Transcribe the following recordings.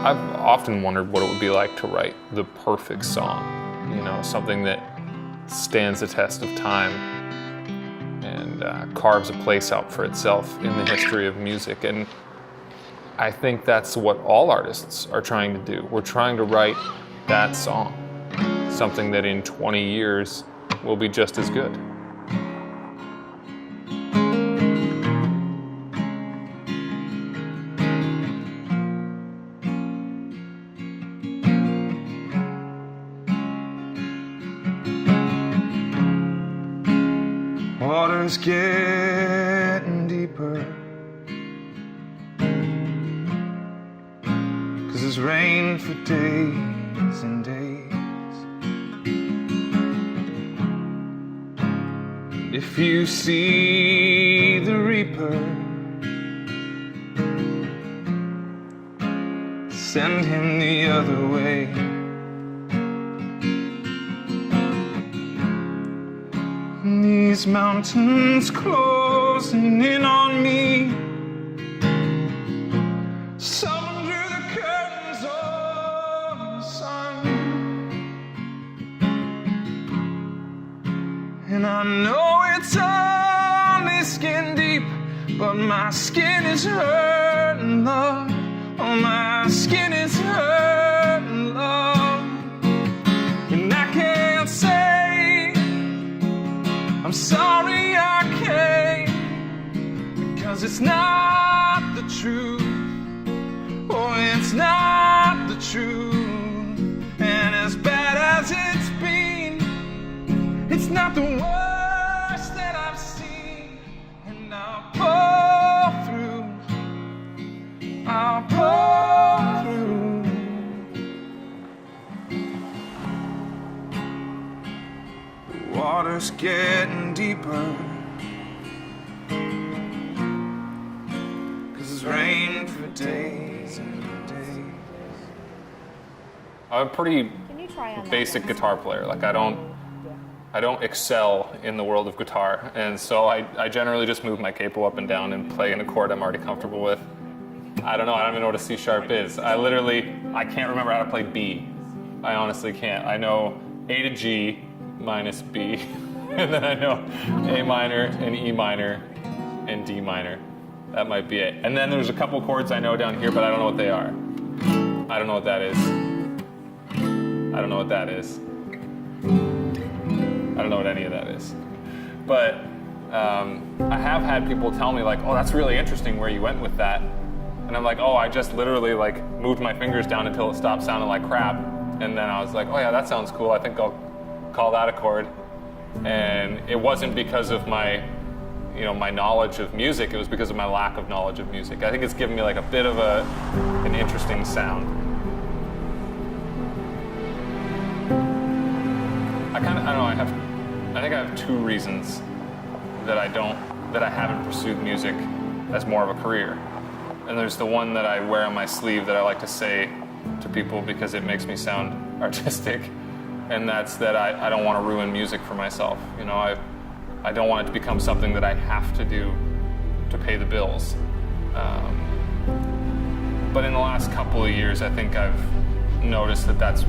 I've often wondered what it would be like to write the perfect song, you know, something that stands the test of time and carves a place out for itself in the history of music. And I think that's what all artists are trying to do. We're trying to write that song, something that in 20 years will be just as good. Water's getting deeper, 'cause it's rained for days and days. And if you see the reaper, send him the other way. These mountains closing in on me, some drew the curtains of the sun, and I know it's only skin deep, but my skin is hurting, love. Oh, my skin is hurting, love. And I can't say I'm sorry I came, because it's not the truth. Oh, it's not the truth. And as bad as it's been, it's not the worst that I've seen. And I'll pull through, I'll pull through. Water's getting deeper, 'cause it's rained for days and days. I'm a pretty Can you try on basic that guitar player. Like I don't excel in the world of guitar, and so I generally just move my capo up and down and play an chord I'm already comfortable with. I don't even know what a C sharp is. I can't remember how to play B. I honestly can't. I know A to G minus B, and then I know A minor and E minor and D minor. That might be it. And then there's a couple chords I know down here, but I don't know what they are. I don't know what that is. I don't know what that is. I don't know what any of that is. But I have had people tell me like, oh, that's really interesting where you went with that. And I'm like, oh, I just literally like moved my fingers down until it stopped sounding like crap. And then I was like, oh yeah, that sounds cool. I think I'll call that a chord. And it wasn't because of my knowledge of music. It was because of my lack of knowledge of music. I think it's given me like a bit of an interesting sound. I think I have two reasons that I haven't pursued music as more of a career. And there's the one that I wear on my sleeve that I like to say to people because it makes me sound artistic. And that's that I don't want to ruin music for myself. You know, I don't want it to become something that I have to do to pay the bills. But in the last couple of years, I think I've noticed that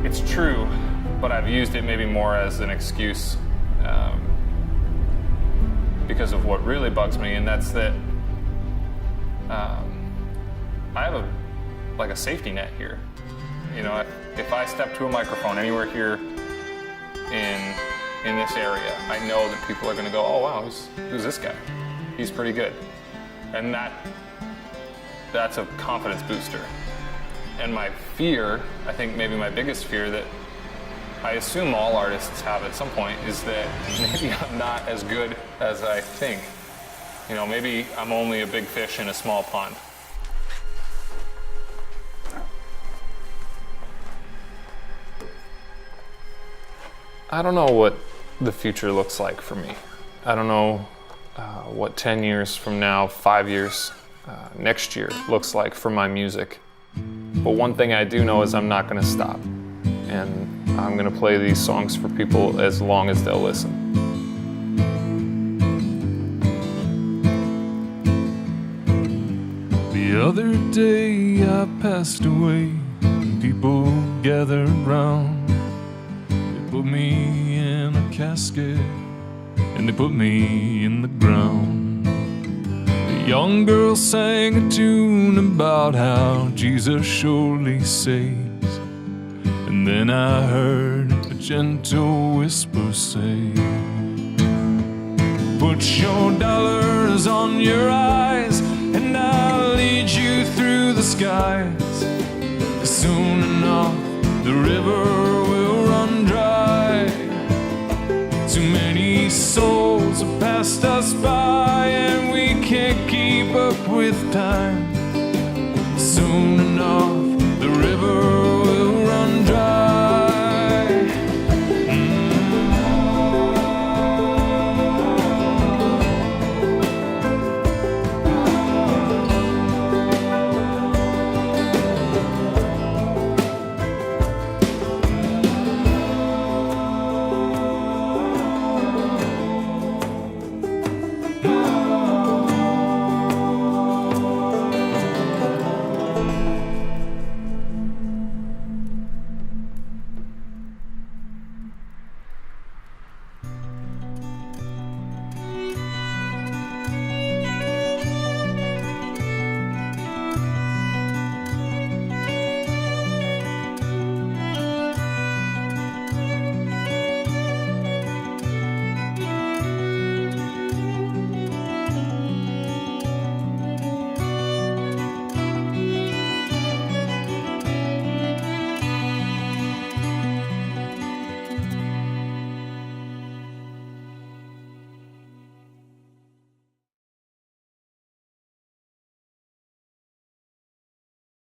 it's true, but I've used it maybe more as an excuse because of what really bugs me, and that's that I have a safety net here. You know, if I step to a microphone anywhere here in this area, I know that people are going to go, oh wow, who's this guy? He's pretty good. And that's a confidence booster. And my fear, I think maybe my biggest fear that I assume all artists have at some point, is that maybe I'm not as good as I think. You know, maybe I'm only a big fish in a small pond. I don't know what the future looks like for me. I don't know what 10 years from now, 5 years, next year looks like for my music. But one thing I do know is I'm not going to stop. And I'm going to play these songs for people as long as they'll listen. The The other day I passed away, and people gathered round. They put me in a casket, and they put me in the ground. The young girl sang a tune about how Jesus surely saves, and then I heard a gentle whisper say, put your dollars on your eyes, and I'll lead you through the skies. Soon enough, the river will run dry. Too many souls have passed us by, and we can't keep up with time. Soon enough, the river